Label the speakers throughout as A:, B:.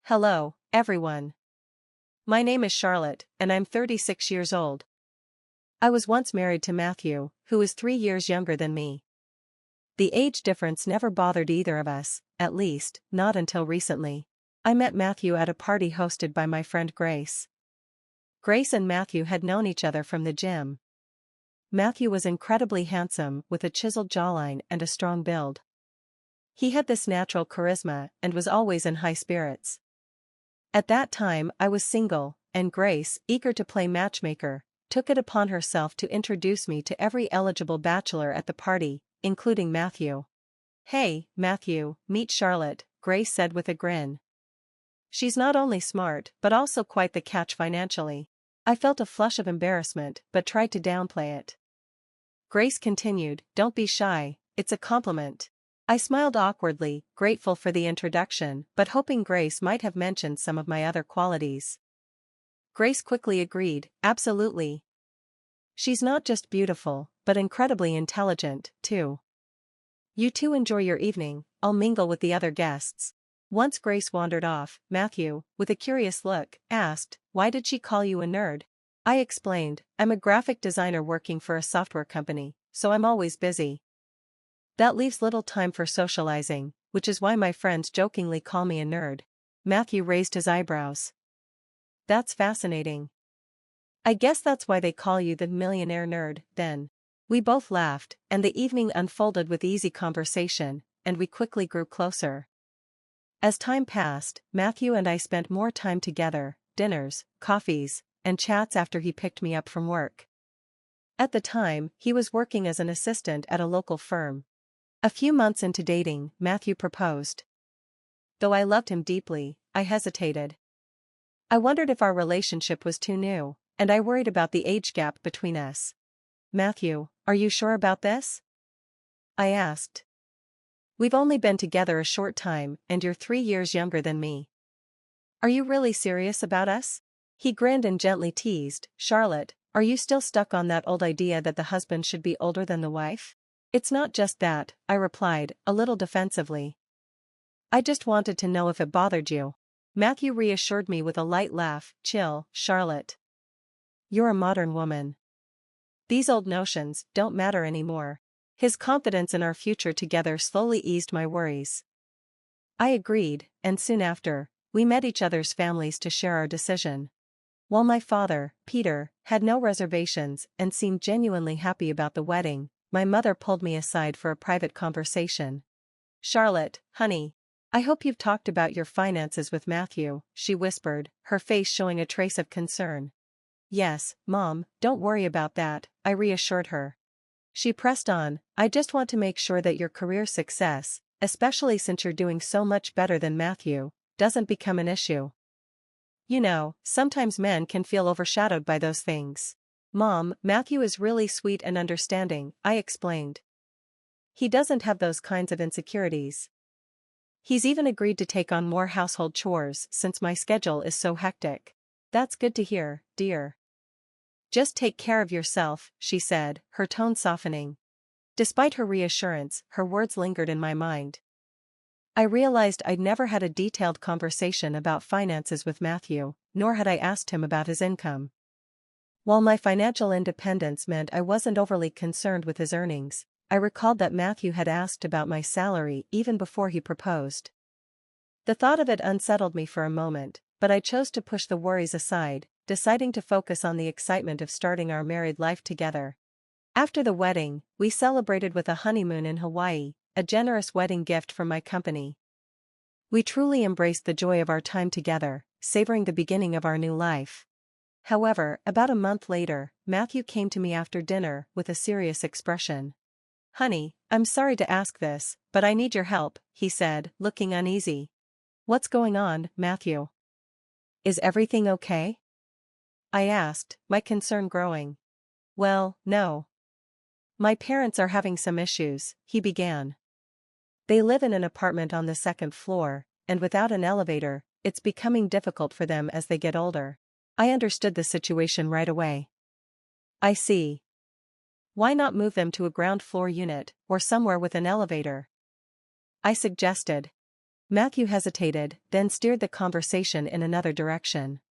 A: Hello, everyone. My name is Charlotte, and I'm 36 years old. I was once married to Matthew, who is 3 years younger than me. The age difference never bothered either of us, at least, not until recently. I met Matthew at a party hosted by my friend Grace. Grace and Matthew had known each other from the gym. Matthew was incredibly handsome, with a chiseled jawline and a strong build. He had this natural charisma and was always in high spirits. At that time I was single, and Grace, eager to play matchmaker, took it upon herself to introduce me to every eligible bachelor at the party, including Matthew. "Hey, Matthew, meet Charlotte," Grace said with a grin. "She's not only smart but also quite the catch financially." I felt a flush of embarrassment but tried to downplay it. Grace continued, "Don't be shy, it's a compliment." I smiled awkwardly, grateful for the introduction but hoping Grace might have mentioned some of my other qualities. Grace quickly agreed, "Absolutely. She's not just beautiful, but incredibly intelligent, too. You two enjoy your evening, I'll mingle with the other guests." Once Grace wandered off, Matthew, with a curious look, asked, "Why did she call you a nerd?" I explained, "I'm a graphic designer working for a software company, so I'm always busy. That leaves little time for socializing, which is why my friends jokingly call me a nerd." Matthew raised his eyebrows. "That's fascinating. I guess that's why they call you the millionaire nerd, then." We both laughed, and the evening unfolded with easy conversation, and we quickly grew closer. As time passed, Matthew and I spent more time together, dinners, coffees, and chats after he picked me up from work. At the time, he was working as an assistant at a local firm. A few months into dating, Matthew proposed. Though I loved him deeply, I hesitated. I wondered if our relationship was too new, and I worried about the age gap between us. "Matthew, are you sure about this?" I asked. "We've only been together a short time, and you're 3 years younger than me. Are you really serious about us?" He grinned and gently teased, "Charlotte, are you still stuck on that old idea that the husband should be older than the wife?" "It's not just that," I replied, a little defensively. "I just wanted to know if it bothered you." Matthew reassured me with a light laugh, "Chill, Charlotte. You're a modern woman. These old notions don't matter anymore." His confidence in our future together slowly eased my worries. I agreed, and soon after, we met each other's families to share our decision. While my father, Peter, had no reservations and seemed genuinely happy about the wedding, my mother pulled me aside for a private conversation. "Charlotte, honey, I hope you've talked about your finances with Matthew," she whispered, her face showing a trace of concern. "Yes, Mom, don't worry about that," I reassured her. She pressed on, "I just want to make sure that your career success, especially since you're doing so much better than Matthew, doesn't become an issue. You know, sometimes men can feel overshadowed by those things." "Mom, Matthew is really sweet and understanding," I explained. "He doesn't have those kinds of insecurities. He's even agreed to take on more household chores since my schedule is so hectic." "That's good to hear, dear. Just take care of yourself," she said, her tone softening. Despite her reassurance, her words lingered in my mind. I realized I'd never had a detailed conversation about finances with Matthew, nor had I asked him about his income. While my financial independence meant I wasn't overly concerned with his earnings, I recalled that Matthew had asked about my salary even before he proposed. The thought of it unsettled me for a moment, but I chose to push the worries aside, deciding to focus on the excitement of starting our married life together. After the wedding, we celebrated with a honeymoon in Hawaii, a generous wedding gift from my company. We truly embraced the joy of our time together, savoring the beginning of our new life. However, about a month later, Matthew came to me after dinner with a serious expression. "Honey, I'm sorry to ask this, but I need your help," he said, looking uneasy. "What's going on, Matthew? Is everything okay?" I asked, my concern growing. "Well, no. My parents are having some issues," he began. "They live in an apartment on the second floor, and without an elevator, it's becoming difficult for them as they get older." I understood the situation right away. "I see. Why not move them to a ground floor unit, or somewhere with an elevator?" I suggested. Matthew hesitated, then steered the conversation in another direction.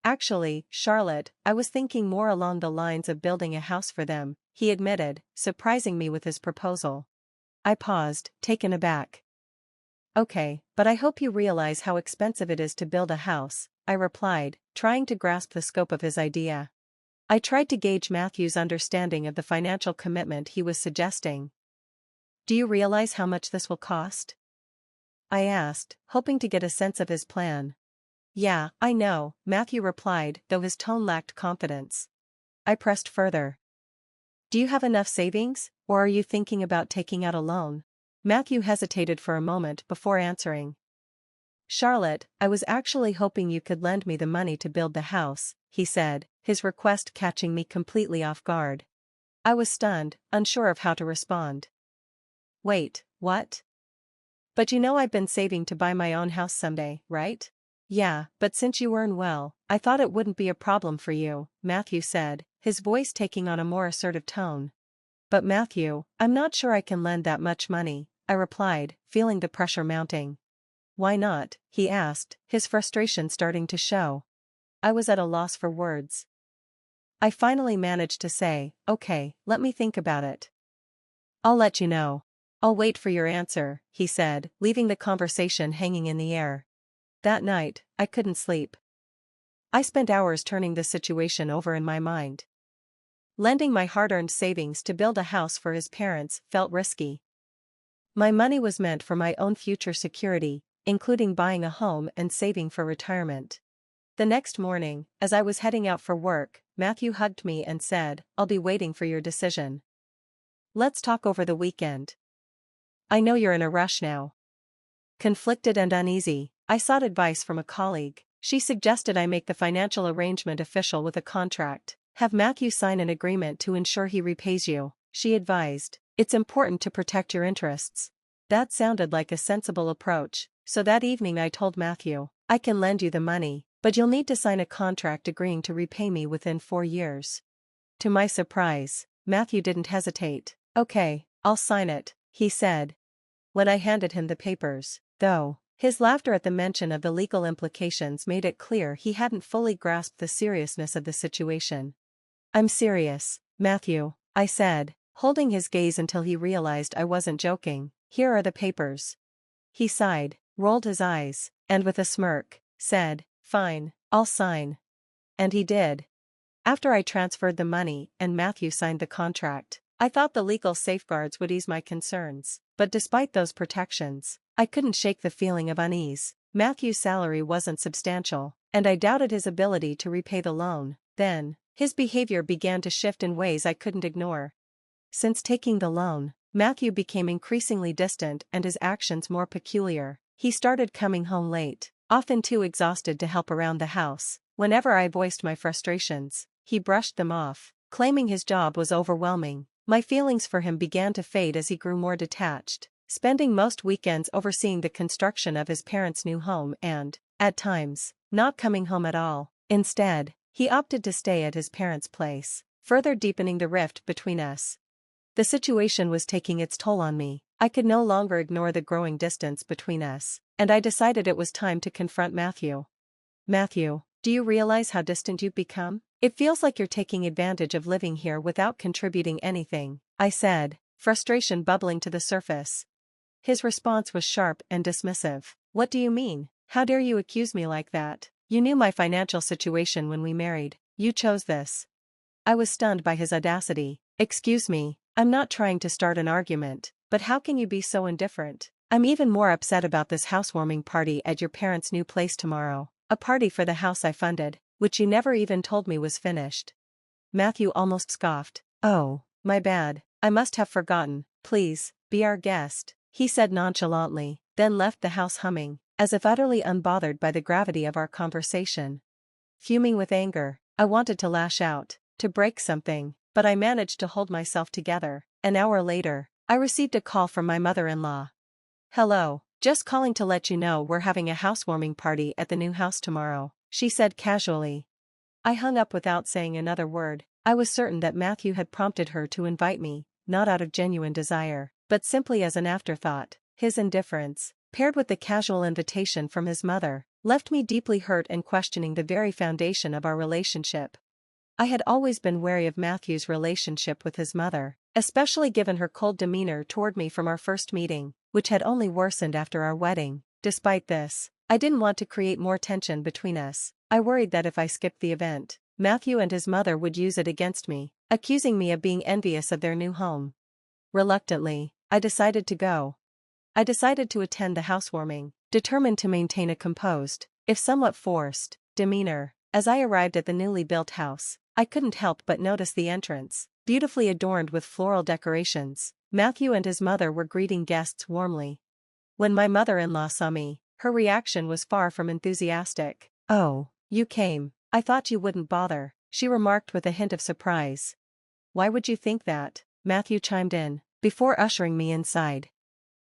A: Actually, Charlotte, I was thinking more along the lines of building a house for them, he admitted, surprising me with his proposal. I paused, taken aback. Okay, but I hope you realize how expensive it is to build a house, I replied, trying to grasp the scope of his idea. I tried to gauge Matthew's understanding of the financial commitment he was suggesting. Do you realize how much this will cost? I asked, hoping to get a sense of his plan. Yeah, I know, Matthew replied, though his tone lacked confidence. I pressed further. Do you have enough savings, or are you thinking about taking out a loan? Matthew hesitated for a moment before answering. Charlotte, I was actually hoping you could lend me the money to build the house, he said, his request catching me completely off guard. I was stunned, unsure of how to respond. Wait, what? But you know I've been saving to buy my own house someday, right? Yeah, but since you earn well, I thought it wouldn't be a problem for you, Matthew said, his voice taking on a more assertive tone. But Matthew, I'm not sure I can lend that much money, I replied, feeling the pressure mounting. Why not? He asked, his frustration starting to show. I was at a loss for words. I finally managed to say, okay, let me think about it. I'll let you know. I'll wait for your answer, he said, leaving the conversation hanging in the air. That night, I couldn't sleep. I spent hours turning the situation over in my mind. Lending my hard-earned savings to build a house for his parents felt risky. My money was meant for my own future security, including buying a home and saving for retirement. The next morning, as I was heading out for work, Matthew hugged me and said, I'll be waiting for your decision. Let's talk over the weekend. I know you're in a rush now. Conflicted and uneasy, I sought advice from a colleague. She suggested I make the financial arrangement official with a contract. Have Matthew sign an agreement to ensure he repays you, she advised. It's important to protect your interests. That sounded like a sensible approach, so that evening I told Matthew, I can lend you the money, but you'll need to sign a contract agreeing to repay me within 4 years. To my surprise, Matthew didn't hesitate. Okay, I'll sign it, he said. When I handed him the papers, though, his laughter at the mention of the legal implications made it clear he hadn't fully grasped the seriousness of the situation. I'm serious, Matthew, I said, holding his gaze until he realized I wasn't joking. Here are the papers. He sighed, rolled his eyes, and with a smirk, said, Fine, I'll sign. And he did. After I transferred the money and Matthew signed the contract, I thought the legal safeguards would ease my concerns, but despite those protections, I couldn't shake the feeling of unease. Matthew's salary wasn't substantial, and I doubted his ability to repay the loan. Then, his behavior began to shift in ways I couldn't ignore. Since taking the loan, Matthew became increasingly distant and his actions more peculiar. He started coming home late, often too exhausted to help around the house. Whenever I voiced my frustrations, he brushed them off, claiming his job was overwhelming. My feelings for him began to fade as he grew more detached, spending most weekends overseeing the construction of his parents' new home and, at times, not coming home at all. Instead, he opted to stay at his parents' place, further deepening the rift between us. The situation was taking its toll on me. I could no longer ignore the growing distance between us, and I decided it was time to confront Matthew. Matthew, do you realize how distant you've become? It feels like you're taking advantage of living here without contributing anything, I said, frustration bubbling to the surface. His response was sharp and dismissive. What do you mean? How dare you accuse me like that? You knew my financial situation when we married. You chose this. I was stunned by his audacity. Excuse me, I'm not trying to start an argument, but how can you be so indifferent? I'm even more upset about this housewarming party at your parents' new place tomorrow. A party for the house I funded, which you never even told me was finished. Matthew almost scoffed. Oh, my bad, I must have forgotten. Please, be our guest, he said nonchalantly, then left the house humming, as if utterly unbothered by the gravity of our conversation. Fuming with anger, I wanted to lash out, to break something, but I managed to hold myself together. An hour later, I received a call from my mother-in-law. Hello, just calling to let you know we're having a housewarming party at the new house tomorrow, she said casually. I hung up without saying another word. I was certain that Matthew had prompted her to invite me, not out of genuine desire, but simply as an afterthought. His indifference, paired with the casual invitation from his mother, left me deeply hurt and questioning the very foundation of our relationship. I had always been wary of Matthew's relationship with his mother, especially given her cold demeanor toward me from our first meeting, which had only worsened after our wedding. Despite this, I didn't want to create more tension between us. I worried that if I skipped the event, Matthew and his mother would use it against me, accusing me of being envious of their new home. Reluctantly, I decided to go. I decided to attend the housewarming, determined to maintain a composed, if somewhat forced, demeanor. As I arrived at the newly built house, I couldn't help but notice the entrance, beautifully adorned with floral decorations. Matthew and his mother were greeting guests warmly. When my mother-in-law saw me, her reaction was far from enthusiastic. "Oh, you came. I thought you wouldn't bother," she remarked with a hint of surprise. "Why would you think that?" Matthew chimed in, before ushering me inside.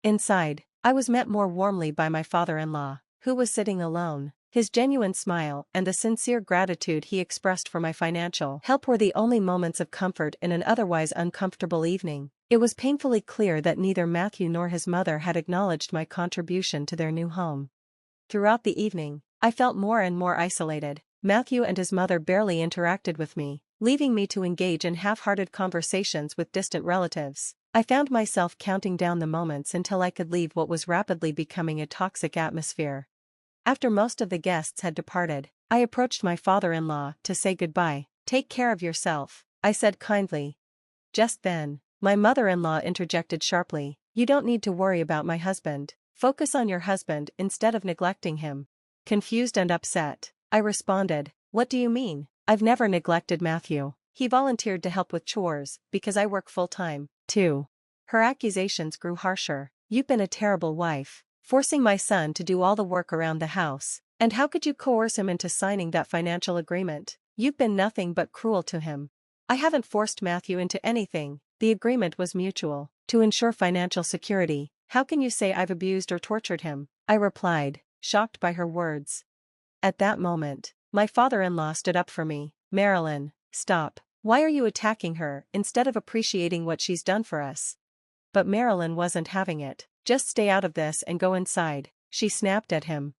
A: Inside, I was met more warmly by my father-in-law, who was sitting alone. His genuine smile and the sincere gratitude he expressed for my financial help were the only moments of comfort in an otherwise uncomfortable evening. It was painfully clear that neither Matthew nor his mother had acknowledged my contribution to their new home. Throughout the evening, I felt more and more isolated. Matthew and his mother barely interacted with me, leaving me to engage in half-hearted conversations with distant relatives. I found myself counting down the moments until I could leave what was rapidly becoming a toxic atmosphere. After most of the guests had departed, I approached my father-in-law to say goodbye. "Take care of yourself," I said kindly. Just then, my mother-in-law interjected sharply, "You don't need to worry about my husband. Focus on your husband instead of neglecting him." Confused and upset, I responded, "What do you mean? I've never neglected Matthew. He volunteered to help with chores because I work full-time, too." Her accusations grew harsher. "You've been a terrible wife, forcing my son to do all the work around the house. And how could you coerce him into signing that financial agreement? You've been nothing but cruel to him." "I haven't forced Matthew into anything. The agreement was mutual, to ensure financial security. How can you say I've abused or tortured him?" I replied, shocked by her words. At that moment, my father-in-law stood up for me. "Marilyn, stop. Why are you attacking her instead of appreciating what she's done for us?" But Marilyn wasn't having it. "Just stay out of this and go inside," she snapped at him.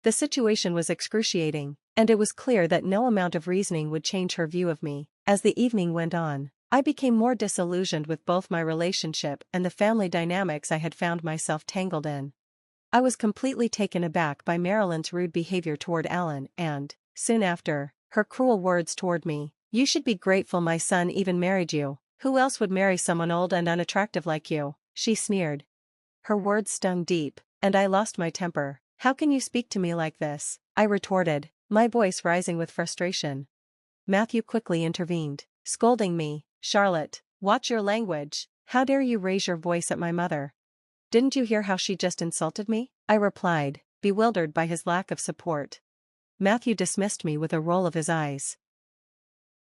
A: The situation was excruciating, and it was clear that no amount of reasoning would change her view of me. As the evening went on, I became more disillusioned with both my relationship and the family dynamics I had found myself tangled in. I was completely taken aback by Marilyn's rude behavior toward Alan and, soon after, her cruel words toward me. "You should be grateful my son even married you. Who else would marry someone old and unattractive like you?" she sneered. Her words stung deep, and I lost my temper. "How can you speak to me like this?" I retorted, my voice rising with frustration. Matthew quickly intervened, scolding me. "Charlotte, watch your language. How dare you raise your voice at my mother? Didn't you hear how she just insulted me?" I replied, bewildered by his lack of support. Matthew dismissed me with a roll of his eyes.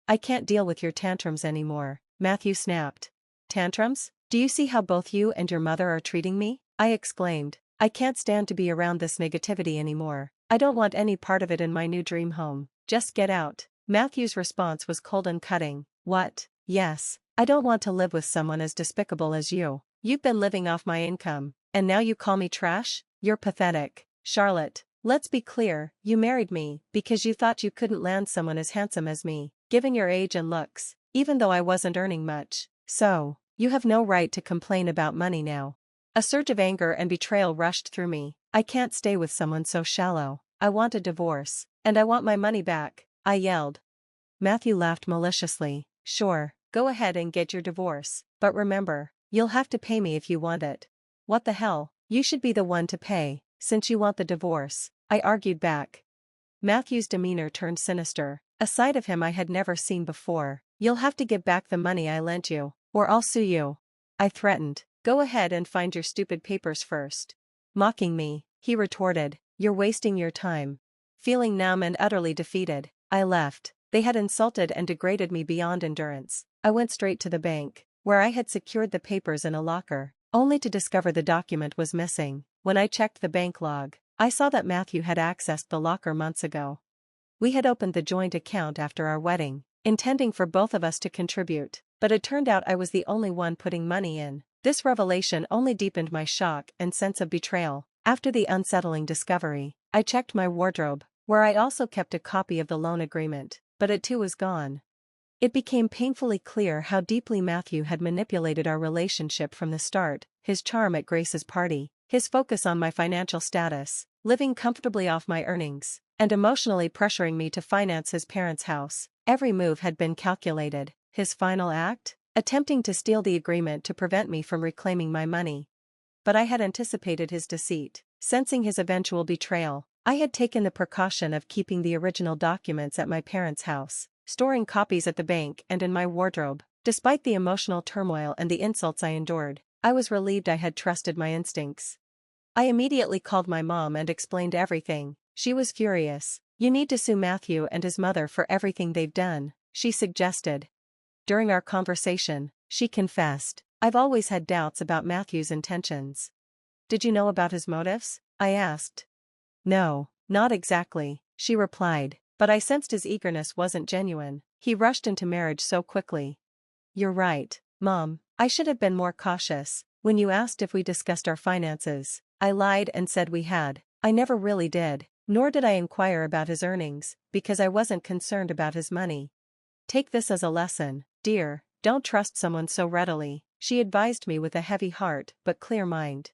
A: "I can't deal with your tantrums anymore," Matthew snapped. "Tantrums? Do you see how both you and your mother are treating me?" I exclaimed. "I can't stand to be around this negativity anymore. I don't want any part of it in my new dream home. Just get out." Matthew's response was cold and cutting. "What? Yes, I don't want to live with someone as despicable as you. You've been living off my income, and now you call me trash? You're pathetic. Charlotte, let's be clear, you married me because you thought you couldn't land someone as handsome as me, given your age and looks, even though I wasn't earning much. So, you have no right to complain about money now." A surge of anger and betrayal rushed through me. "I can't stay with someone so shallow. I want a divorce, and I want my money back," I yelled. Matthew laughed maliciously. "Sure, go ahead and get your divorce, but remember, you'll have to pay me if you want it." "What the hell? You should be the one to pay, since you want the divorce," I argued back. Matthew's demeanor turned sinister, a side of him I had never seen before. "You'll have to give back the money I lent you, or I'll sue you," I threatened. "Go ahead and find your stupid papers first." Mocking me, he retorted, "You're wasting your time." Feeling numb and utterly defeated, I left. They had insulted and degraded me beyond endurance. I went straight to the bank, where I had secured the papers in a locker, only to discover the document was missing. When I checked the bank log, I saw that Matthew had accessed the locker months ago. We had opened the joint account after our wedding, intending for both of us to contribute, but it turned out I was the only one putting money in. This revelation only deepened my shock and sense of betrayal. After the unsettling discovery, I checked my wardrobe, where I also kept a copy of the loan agreement, but it too was gone. It became painfully clear how deeply Matthew had manipulated our relationship from the start: his charm at Grace's party, his focus on my financial status, living comfortably off my earnings, and emotionally pressuring me to finance his parents' house. Every move had been calculated. His final act? Attempting to steal the agreement to prevent me from reclaiming my money. But I had anticipated his deceit. Sensing his eventual betrayal, I had taken the precaution of keeping the original documents at my parents' house, storing copies at the bank and in my wardrobe. Despite the emotional turmoil and the insults I endured, I was relieved I had trusted my instincts. I immediately called my mom and explained everything. She was furious. "You need to sue Matthew and his mother for everything they've done," she suggested. During our conversation, she confessed, "I've always had doubts about Matthew's intentions." "Did you know about his motives?" I asked. "No, not exactly," she replied, "but I sensed his eagerness wasn't genuine. He rushed into marriage so quickly." "You're right, Mom. I should have been more cautious. When you asked if we discussed our finances, I lied and said we had. I never really did, nor did I inquire about his earnings, because I wasn't concerned about his money. Take this as a lesson, dear. Don't trust someone so readily," she advised me with a heavy heart but clear mind.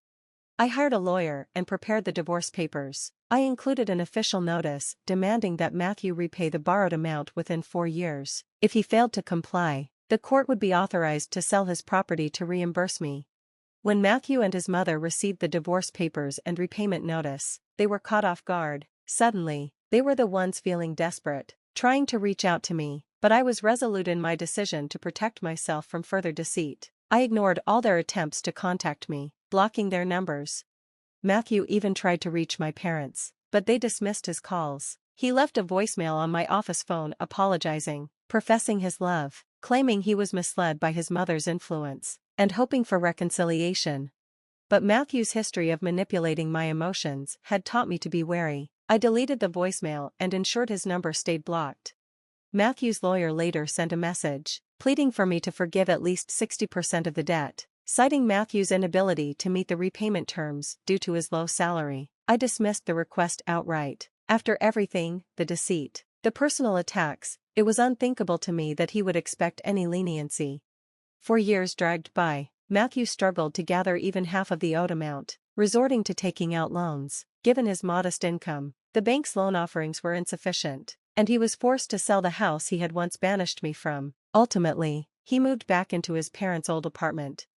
A: I hired a lawyer and prepared the divorce papers. I included an official notice demanding that Matthew repay the borrowed amount within 4 years. If he failed to comply, the court would be authorized to sell his property to reimburse me. When Matthew and his mother received the divorce papers and repayment notice, they were caught off guard. Suddenly, they were the ones feeling desperate, trying to reach out to me, but I was resolute in my decision to protect myself from further deceit. I ignored all their attempts to contact me, blocking their numbers. Matthew even tried to reach my parents, but they dismissed his calls. He left a voicemail on my office phone apologizing, professing his love, claiming he was misled by his mother's influence, and hoping for reconciliation. But Matthew's history of manipulating my emotions had taught me to be wary. I deleted the voicemail and ensured his number stayed blocked. Matthew's lawyer later sent a message, pleading for me to forgive at least 60% of the debt, citing Matthew's inability to meet the repayment terms due to his low salary. I dismissed the request outright. After everything, the deceit, the personal attacks, it was unthinkable to me that he would expect any leniency. 4 years dragged by. Matthew struggled to gather even half of the owed amount, resorting to taking out loans. Given his modest income, the bank's loan offerings were insufficient, and he was forced to sell the house he had once banished me from. Ultimately, he moved back into his parents' old apartment.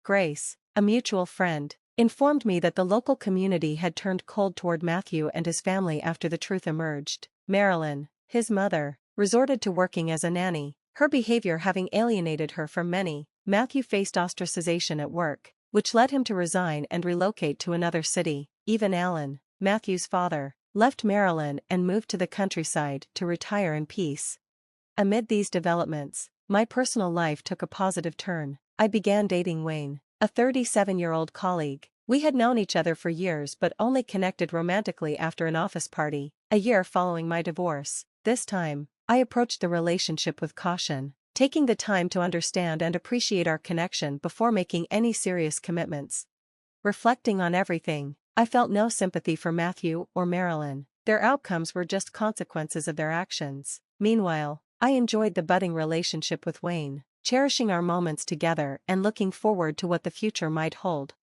A: Grace, a mutual friend, informed me that the local community had turned cold toward Matthew and his family after the truth emerged. Marilyn, his mother, resorted to working as a nanny, her behavior having alienated her from many. Matthew faced ostracization at work, which led him to resign and relocate to another city. Even Alan, Matthew's father, left Marilyn and moved to the countryside to retire in peace. Amid these developments, my personal life took a positive turn. I began dating Wayne, a 37-year-old colleague. We had known each other for years but only connected romantically after an office party, a year following my divorce. This time, I approached the relationship with caution, taking the time to understand and appreciate our connection before making any serious commitments. Reflecting on everything, I felt no sympathy for Matthew or Marilyn. Their outcomes were just consequences of their actions. Meanwhile, I enjoyed the budding relationship with Wayne, cherishing our moments together and looking forward to what the future might hold.